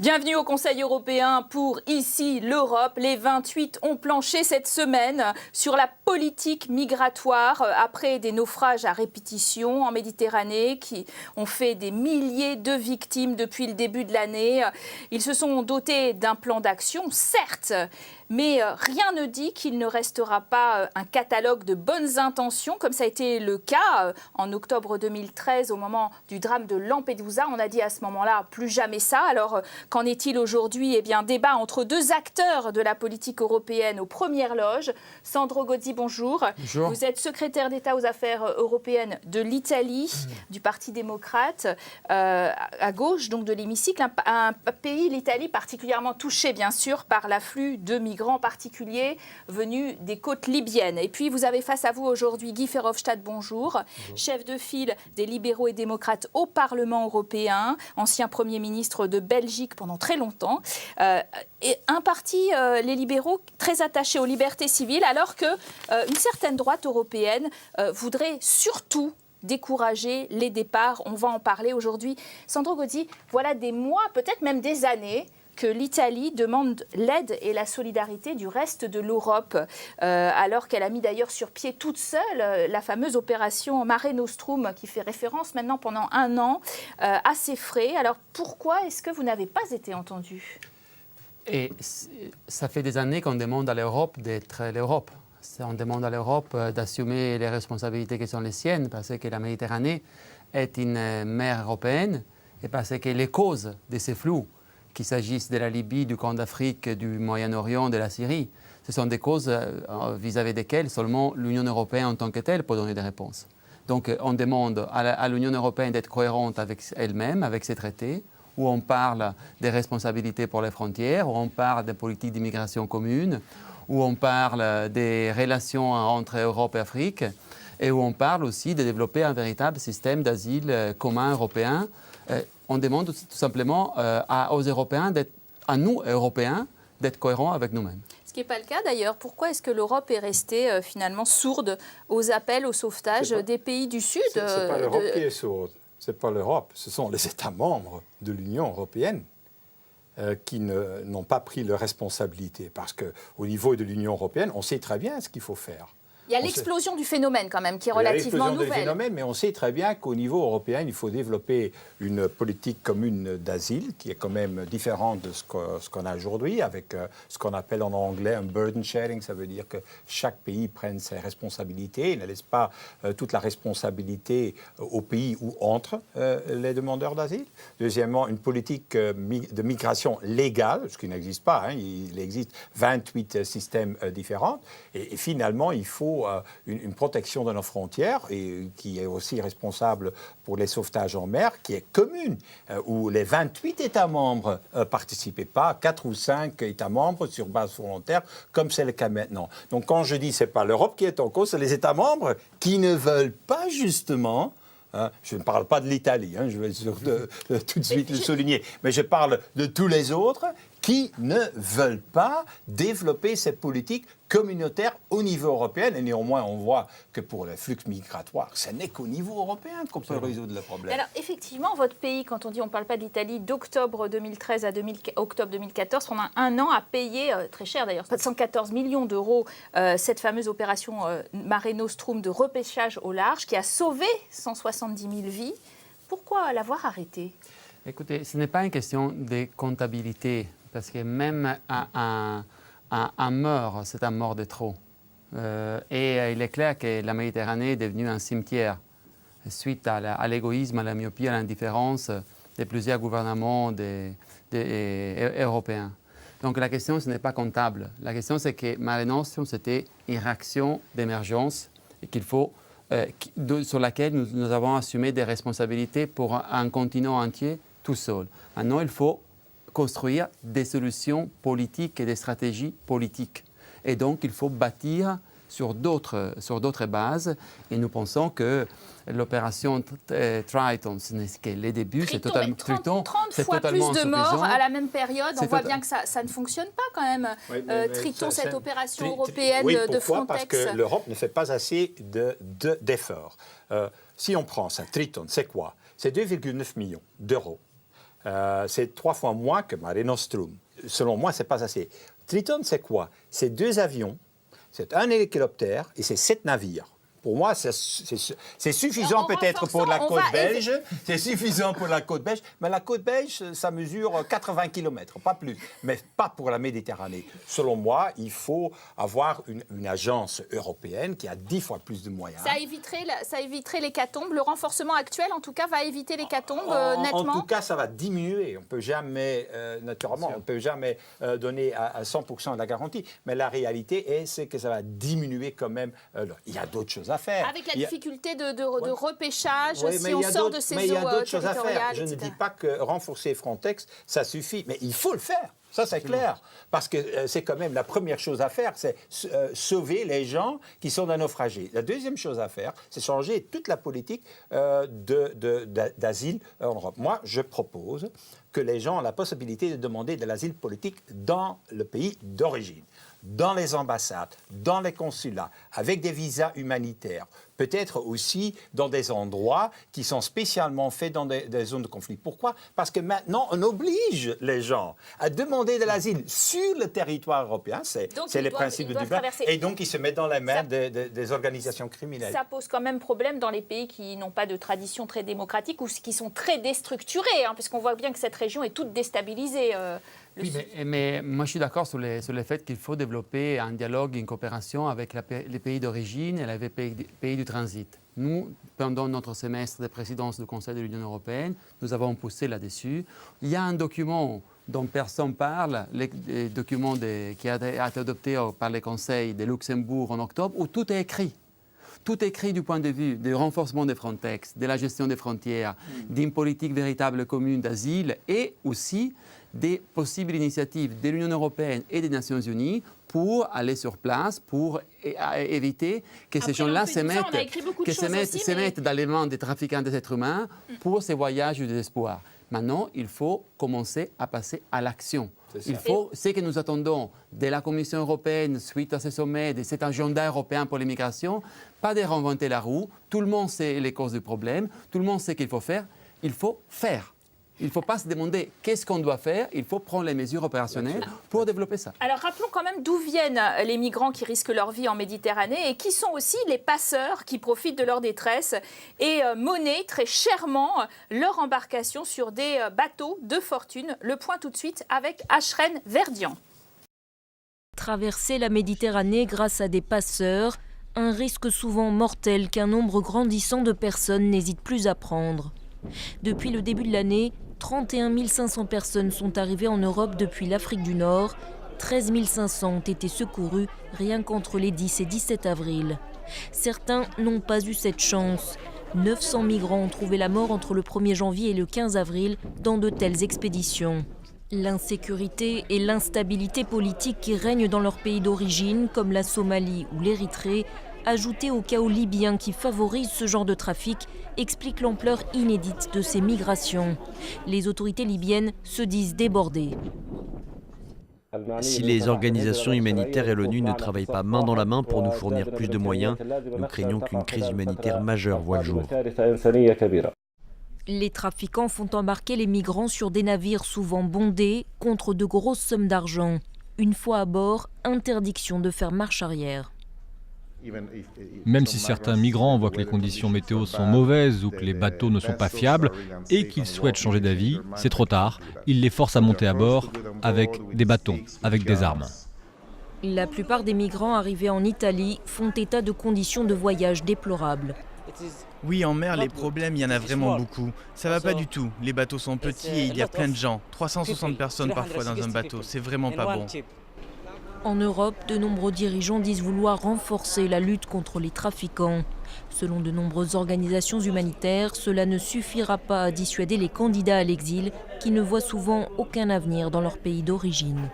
Bienvenue au Conseil européen pour Ici l'Europe. Les 28 ont planché cette semaine sur la politique migratoire après des naufrages à répétition en Méditerranée qui ont fait des milliers de victimes depuis le début de l'année. Ils se sont dotés d'un plan d'action, certes, mais rien ne dit qu'il ne restera pas un catalogue de bonnes intentions, comme ça a été le cas en octobre 2013 au moment du drame de Lampedusa. On a dit à ce moment-là, plus jamais ça. Alors, qu'en est-il aujourd'hui? Eh bien, débat entre deux acteurs de la politique européenne aux premières loges. Sandro Gozzi, bonjour. Bonjour. Vous êtes secrétaire d'État aux affaires européennes de l'Italie, du Parti démocrate, à gauche donc de l'hémicycle. Un pays, l'Italie, particulièrement touché, bien sûr, par l'afflux de migrants particuliers venus des côtes libyennes. Et puis, vous avez face à vous aujourd'hui Guy Verhofstadt, bonjour, chef de file des libéraux et démocrates au Parlement européen, ancien Premier ministre de Belgique pendant très longtemps, et un parti, les libéraux, très attaché aux libertés civiles, alors qu'une certaine droite européenne voudrait surtout décourager les départs. On va en parler aujourd'hui. Sandro Gozzi, voilà des mois, peut-être même des années, que l'Italie demande l'aide et la solidarité du reste de l'Europe, alors qu'elle a mis d'ailleurs sur pied toute seule la fameuse opération Mare Nostrum, qui fait référence maintenant pendant un an à ses frais. Alors pourquoi est-ce que vous n'avez pas été entendu? Et ça fait des années qu'on demande à l'Europe d'être l'Europe. On demande à l'Europe d'assumer les responsabilités qui sont les siennes, parce que la Méditerranée est une mer européenne et parce que les causes de ces flux, qu'il s'agisse de la Libye, du Corne d'Afrique, du Moyen-Orient, de la Syrie, ce sont des causes vis-à-vis desquelles seulement l'Union européenne en tant que telle peut donner des réponses. Donc on demande à l'Union européenne d'être cohérente avec elle-même, avec ses traités, où on parle des responsabilités pour les frontières, où on parle des politiques d'immigration commune, où on parle des relations entre Europe et Afrique, et où on parle aussi de développer un véritable système d'asile commun européen. On demande tout simplement aux Européens, à nous, Européens, d'être cohérents avec nous-mêmes. Ce qui n'est pas le cas d'ailleurs. Pourquoi est-ce que l'Europe est restée finalement sourde aux appels au sauvetage des pays du Sud? Ce n'est pas l'Europe qui est sourde. Ce n'est pas l'Europe. Ce sont les États membres de l'Union européenne qui n'ont pas pris leurs responsabilités. Parce qu'au niveau de l'Union européenne, on sait très bien ce qu'il faut faire. Il y a l'explosion du phénomène quand même qui est relativement nouvelle. Du phénomène, mais on sait très bien qu'au niveau européen, il faut développer une politique commune d'asile qui est quand même différente de ce qu'on a aujourd'hui, avec ce qu'on appelle en anglais un burden sharing. Ça veut dire que chaque pays prenne ses responsabilités et ne laisse pas toute la responsabilité au pays où entrent les demandeurs d'asile. Deuxièmement, une politique de migration légale, ce qui n'existe pas. Il existe 28 systèmes différents. Et finalement, il faut une protection de nos frontières et qui est aussi responsable pour les sauvetages en mer, qui est commune, où les 28 États membres ne participaient pas, 4 ou 5 États membres sur base volontaire, comme c'est le cas maintenant. Donc quand je dis que ce n'est pas l'Europe qui est en cause, c'est les États membres qui ne veulent pas justement... je ne parle pas de l'Italie, je vais tout de suite le souligner, mais je parle de tous les autres qui ne veulent pas développer cette politique communautaire au niveau européen. Et néanmoins, on voit que pour les flux migratoires, ce n'est qu'au niveau européen qu'on peut résoudre le problème. Alors, effectivement, votre pays, quand on dit, on ne parle pas de l'Italie, d'octobre 2013 à octobre 2014, pendant un an, a payé, très cher d'ailleurs, 114 millions d'euros, cette fameuse opération Mare Nostrum de repêchage au large, qui a sauvé 170 000 vies. Pourquoi l'avoir arrêté? Écoutez, ce n'est pas une question de comptabilité, parce que même un mort, c'est un mort de trop. Et il est clair que la Méditerranée est devenue un cimetière suite à l'égoïsme, à la myopie, à l'indifférence de plusieurs gouvernements européens. Donc la question, ce n'est pas comptable. La question, c'est que Mare Nostrum, c'était une réaction d'émergence et sur laquelle nous avons assumé des responsabilités pour un continent entier tout seul. Maintenant, il faut construire des solutions politiques et des stratégies politiques. Et donc, il faut bâtir sur d'autres bases. Et nous pensons que l'opération Triton, ce n'est que les débuts. C'est totalement 30 fois plus de morts à la même période. On voit bien que ça ne fonctionne pas quand même. Oui, Triton, cette opération européenne de Frontex. Parce que l'Europe ne fait pas assez d'efforts. Si on prend ça, Triton, c'est quoi? C'est 2,9 millions d'euros C'est 3 fois moins que Mare Nostrum. Selon moi, ce n'est pas assez. Triton, c'est quoi? C'est 2 avions, c'est un hélicoptère et c'est 7 navires. Pour moi, c'est suffisant peut-être pour la côte belge. C'est suffisant pour la côte belge. Mais la côte belge, ça mesure 80 km, pas plus. Mais pas pour la Méditerranée. Selon moi, il faut avoir une agence européenne qui a 10 fois plus de moyens. Ça éviterait l'hécatombe. Le renforcement actuel, en tout cas, va éviter l'hécatombe nettement. En tout cas, ça va diminuer. On peut jamais, naturellement, on ne peut jamais donner à 100% la garantie. Mais la réalité c'est que ça va diminuer quand même. Il y a d'autres choses à faire. Avec la difficulté de repêchage, si on sort de ces eaux territoriales. Mais il y a d'autres choses à faire. Je ne dis pas que renforcer Frontex, ça suffit, mais il faut le faire. Ça, c'est clair. Parce que c'est quand même la première chose à faire, c'est sauver les gens qui sont naufragés. La deuxième chose à faire, c'est changer toute la politique d'asile en Europe. Moi, je propose que les gens aient la possibilité de demander de l'asile politique dans le pays d'origine, dans les ambassades, dans les consulats, avec des visas humanitaires, peut-être aussi dans des endroits qui sont spécialement faits dans des zones de conflit. Pourquoi? Parce que maintenant, on oblige les gens à demander de l'asile sur le territoire européen, c'est les principes de Dublin, et donc ils se mettent dans les mains des organisations criminelles. Ça pose quand même problème dans les pays qui n'ont pas de tradition très démocratique ou qui sont très déstructurés, parce qu'on voit bien que cette région est toute déstabilisée. Oui, mais moi je suis d'accord sur le fait qu'il faut développer un dialogue, une coopération avec les pays d'origine et les pays du transit. Nous, pendant notre semestre de présidence du Conseil de l'Union européenne, nous avons poussé là-dessus. Il y a un document dont personne ne parle, le document qui a été adopté par le Conseil de Luxembourg en octobre, où tout est écrit. Tout est écrit du point de vue du renforcement des Frontex, de la gestion des frontières, d'une politique véritable commune d'asile et aussi des possibles initiatives de l'Union européenne et des Nations unies pour aller sur place, pour éviter que ces gens-là se mettent dans les mains des trafiquants des êtres humains pour ces voyages du désespoir. Maintenant, il faut commencer à passer à l'action. Ce que nous attendons de la Commission européenne suite à ce sommet, de cet agenda européen pour l'immigration, pas de réinventer la roue. Tout le monde sait les causes du problème, tout le monde sait qu'il faut faire. Il faut faire. Il ne faut pas se demander qu'est-ce qu'on doit faire, il faut prendre les mesures opérationnelles pour développer ça. Alors rappelons quand même d'où viennent les migrants qui risquent leur vie en Méditerranée et qui sont aussi les passeurs qui profitent de leur détresse et monnaient très chèrement leur embarcation sur des bateaux de fortune. Le point tout de suite avec Ashreen Verdian. Traverser la Méditerranée grâce à des passeurs, un risque souvent mortel qu'un nombre grandissant de personnes n'hésitent plus à prendre. Depuis le début de l'année, 31 500 personnes sont arrivées en Europe depuis l'Afrique du Nord. 13 500 ont été secourus rien qu'entre les 10 et 17 avril. Certains n'ont pas eu cette chance. 900 migrants ont trouvé la mort entre le 1er janvier et le 15 avril dans de telles expéditions. L'insécurité et l'instabilité politique qui règnent dans leurs pays d'origine, comme la Somalie ou l'Érythrée, ajoutée au chaos libyen qui favorise ce genre de trafic, explique l'ampleur inédite de ces migrations. Les autorités libyennes se disent débordées. Si les organisations humanitaires et l'ONU ne travaillent pas main dans la main pour nous fournir plus de moyens, nous craignons qu'une crise humanitaire majeure voie le jour. Les trafiquants font embarquer les migrants sur des navires souvent bondés contre de grosses sommes d'argent. Une fois à bord, interdiction de faire marche arrière. Même si certains migrants voient que les conditions météo sont mauvaises ou que les bateaux ne sont pas fiables et qu'ils souhaitent changer d'avis, c'est trop tard. Ils les forcent à monter à bord avec des bâtons, avec des armes. La plupart des migrants arrivés en Italie font état de conditions de voyage déplorables. Oui, en mer, les problèmes, il y en a vraiment beaucoup. Ça va pas du tout. Les bateaux sont petits et il y a plein de gens. 360 personnes parfois dans un bateau, c'est vraiment pas bon. En Europe, de nombreux dirigeants disent vouloir renforcer la lutte contre les trafiquants. Selon de nombreuses organisations humanitaires, cela ne suffira pas à dissuader les candidats à l'exil qui ne voient souvent aucun avenir dans leur pays d'origine.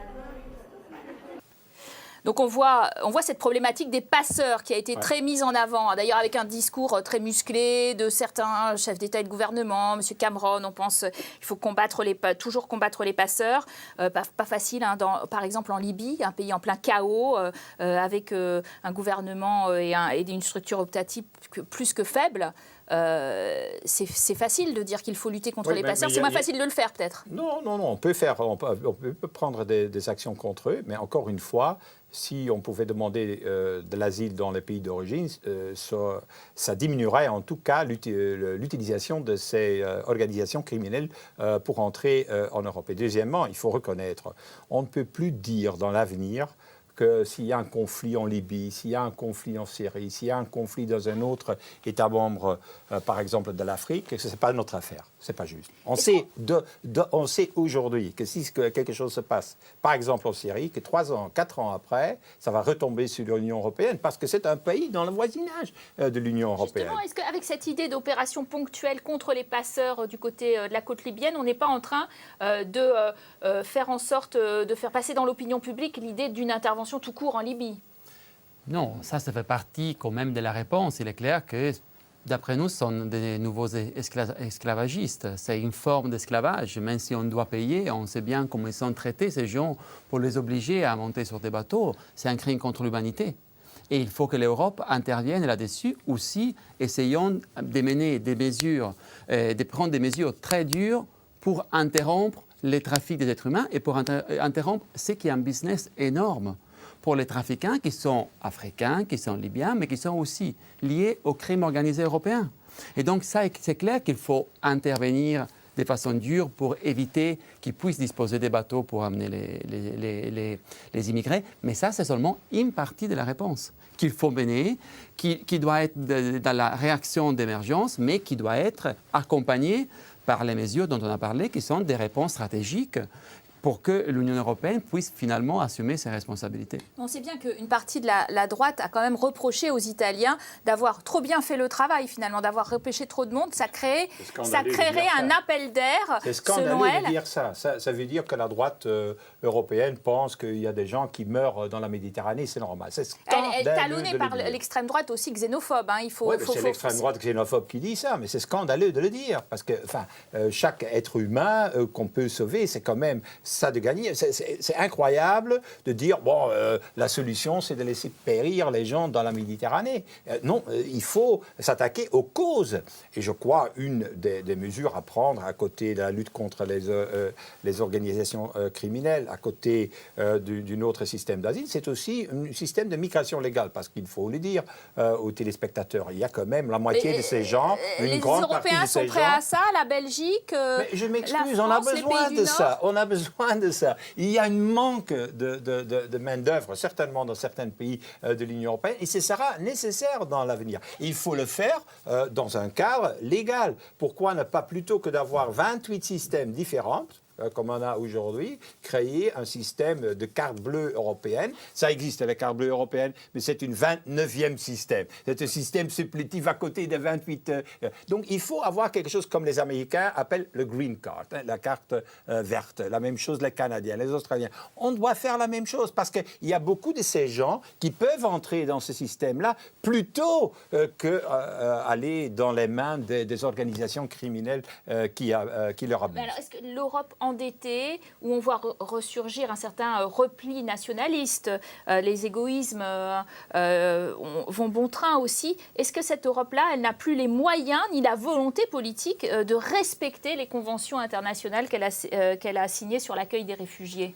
Donc on voit cette problématique des passeurs qui a été très mise en avant, d'ailleurs avec un discours très musclé de certains chefs d'État et de gouvernement. M. Cameron, on pense qu'il faut toujours combattre les passeurs. Pas facile, hein, par exemple en Libye, un pays en plein chaos, avec un gouvernement et une structure optative plus que faible. C'est facile de dire qu'il faut lutter contre les passeurs. C'est moins facile de le faire, peut-être. Non. On peut prendre des actions contre eux, mais encore une fois, si on pouvait demander de l'asile dans les pays d'origine, ça diminuerait en tout cas l'utilisation de ces organisations criminelles pour entrer en Europe. Et deuxièmement, il faut reconnaître, on ne peut plus dire dans l'avenir que s'il y a un conflit en Libye, s'il y a un conflit en Syrie, s'il y a un conflit dans un autre État membre, par exemple de l'Afrique, que ce n'est pas notre affaire. Ce n'est pas juste. On sait aujourd'hui que si quelque chose se passe, par exemple en Syrie, que 3 ans, 4 ans après, ça va retomber sur l'Union européenne parce que c'est un pays dans le voisinage de l'Union européenne. Justement, est-ce qu'avec cette idée d'opération ponctuelle contre les passeurs du côté de la côte libyenne, on n'est pas en train de faire en sorte de faire passer dans l'opinion publique l'idée d'une intervention tout court en Libye? Non, ça fait partie quand même de la réponse. Il est clair que, d'après nous, ce sont des nouveaux esclavagistes. C'est une forme d'esclavage. Même si on doit payer, on sait bien comment ils sont traités, ces gens, pour les obliger à monter sur des bateaux. C'est un crime contre l'humanité. Et il faut que l'Europe intervienne là-dessus aussi, essayant de mener des mesures, de prendre des mesures très dures pour interrompre les trafics des êtres humains et pour interrompre ce qui est un business énorme pour les trafiquants qui sont africains, qui sont libyens, mais qui sont aussi liés au crime organisé européen. Et donc, ça, c'est clair qu'il faut intervenir de façon dure pour éviter qu'ils puissent disposer des bateaux pour amener les immigrés. Mais ça, c'est seulement une partie de la réponse qu'il faut mener, qui doit être dans la réaction d'émergence, mais qui doit être accompagnée par les mesures dont on a parlé, qui sont des réponses stratégiques pour que l'Union européenne puisse finalement assumer ses responsabilités. On sait bien qu'une partie de la droite a quand même reproché aux Italiens d'avoir trop bien fait le travail, finalement, d'avoir repêché trop de monde. Ça créerait un appel d'air, c'est scandaleux de dire ça. Ça veut dire que la droite européenne pense qu'il y a des gens qui meurent dans la Méditerranée, c'est normal. C'est scandaleux. Elle est talonnée par l'extrême droite aussi xénophobe. Hein. C'est l'extrême droite xénophobe qui dit ça, mais c'est scandaleux de le dire, parce que chaque être humain qu'on peut sauver, c'est quand même ça de gagner. C'est incroyable de dire, la solution, c'est de laisser périr les gens dans la Méditerranée. Non, il faut s'attaquer aux causes. Et je crois une des mesures à prendre, à côté de la lutte contre les organisations criminelles, à côté d'un autre système d'asile, c'est aussi un système de migration légale. Parce qu'il faut le dire aux téléspectateurs, il y a quand même la moitié de ces gens, une grande partie de ces gens... Les Européens sont prêts à ça, la Belgique, mais je m'excuse, la on a France, besoin de ça. On a besoin de ça. Il y a un manque de main-d'œuvre, certainement dans certains pays de l'Union européenne, et ce sera nécessaire dans l'avenir. Il faut le faire dans un cadre légal. Pourquoi ne pas, plutôt que d'avoir 28 systèmes différents, comme on a aujourd'hui, créer un système de carte bleue européenne. Ça existe, la carte bleue européenne, mais c'est une 29e système. C'est un système supplétif à côté des 28. Donc, il faut avoir quelque chose comme les Américains appellent le green card, la carte verte. La même chose les Canadiens, les Australiens. On doit faire la même chose parce qu'il y a beaucoup de ces gens qui peuvent entrer dans ce système-là plutôt qu'aller dans les mains des organisations criminelles qui leur abusent. Alors, est-ce que l'Europe endettée, où on voit ressurgir un certain repli nationaliste, les égoïsmes vont bon train aussi. Est-ce que cette Europe-là, elle n'a plus les moyens ni la volonté politique de respecter les conventions internationales qu'elle a signées sur l'accueil des réfugiés ?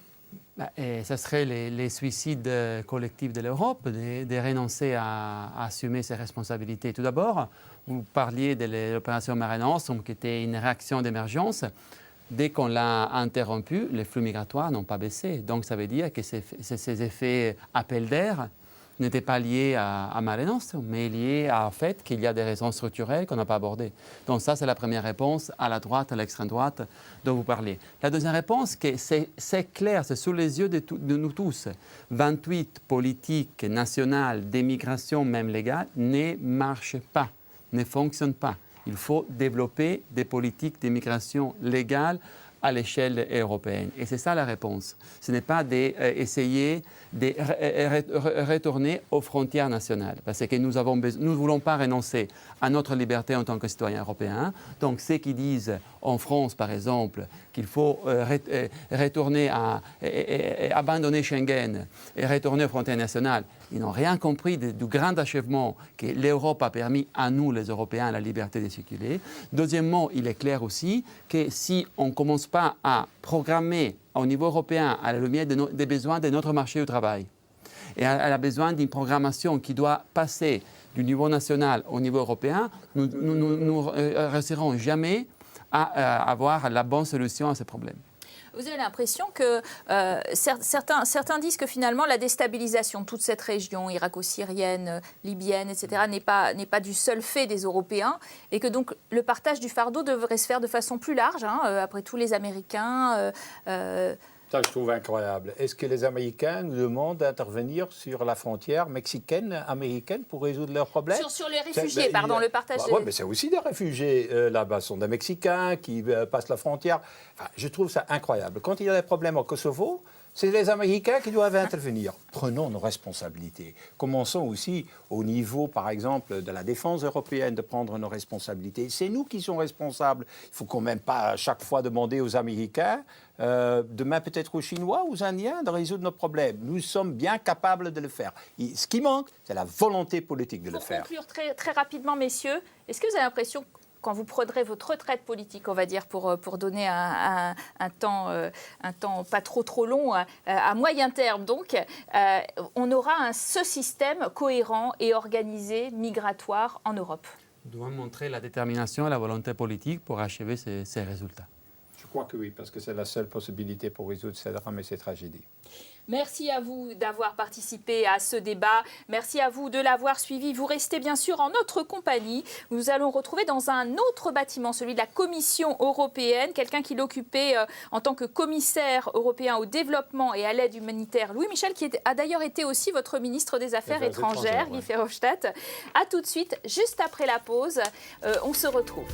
Ce serait les suicides collectifs de l'Europe, de renoncer à assumer ses responsabilités. Tout d'abord, vous parliez de l'opération Mare Nostrum, qui était une réaction d'émergence. Dès qu'on l'a interrompu, les flux migratoires n'ont pas baissé. Donc, ça veut dire que ces effets appel d'air n'étaient pas liés à Mare Nostrum, mais liés au fait qu'il y a des raisons structurelles qu'on n'a pas abordées. Donc, ça, c'est la première réponse à la droite, à l'extrême droite dont vous parlez. La deuxième réponse, c'est clair, c'est sous les yeux de nous tous. 28 politiques nationales d'immigration, même légale, ne marchent pas, ne fonctionnent pas. Il faut développer des politiques d'immigration légale à l'échelle européenne. Et c'est ça la réponse. Ce n'est pas d'essayer de retourner aux frontières nationales, parce que nous ne voulons pas renoncer à notre liberté en tant que citoyens européens. Donc ceux qui disent en France, par exemple, qu'il faut retourner abandonner Schengen et retourner aux frontières nationales, ils n'ont rien compris du grand achèvement que l'Europe a permis à nous, les Européens, la liberté de circuler. Deuxièmement, il est clair aussi que si on ne commence pas à programmer au niveau européen, à la lumière des besoins de notre marché du travail, et elle a besoin d'une programmation qui doit passer du niveau national au niveau européen, nous ne réussirons jamais à avoir la bonne solution à ces problèmes. Vous avez l'impression que certains disent que finalement la déstabilisation de toute cette région irako-syrienne, libyenne, etc. n'est pas du seul fait des Européens et que donc le partage du fardeau devrait se faire de façon plus large, après tous les Américains. Ça, je trouve incroyable. Est-ce que les Américains nous demandent d'intervenir sur la frontière mexicaine-américaine pour résoudre leurs problèmes? Sur les réfugiés, le partage Oui, mais c'est aussi des réfugiés là-bas. Ce sont des Mexicains qui passent la frontière. Enfin, je trouve ça incroyable. Quand il y a des problèmes au Kosovo, c'est les Américains qui doivent intervenir. Prenons nos responsabilités. Commençons aussi au niveau, par exemple, de la défense européenne, de prendre nos responsabilités. C'est nous qui sommes responsables. Il ne faut quand même pas à chaque fois demander aux Américains, demain peut-être aux Chinois, aux Indiens, de résoudre nos problèmes. Nous sommes bien capables de le faire. Et ce qui manque, c'est la volonté politique de le faire. Pour conclure très rapidement, messieurs, est-ce que vous avez l'impression, quand vous prendrez votre retraite politique, on va dire, pour donner un temps pas trop long, à moyen terme donc, on aura ce système cohérent et organisé migratoire en Europe? Nous devons montrer la détermination et la volonté politique pour achever ces résultats. Je crois que oui, parce que c'est la seule possibilité pour résoudre ces drames et ces tragédies. Merci à vous d'avoir participé à ce débat. Merci à vous de l'avoir suivi. Vous restez bien sûr en notre compagnie. Nous allons retrouver dans un autre bâtiment, celui de la Commission européenne, quelqu'un qui l'occupait en tant que commissaire européen au développement et à l'aide humanitaire, Louis Michel, qui a d'ailleurs été aussi votre ministre des Affaires étrangères, Guy Verhofstadt. À tout de suite, juste après la pause. On se retrouve.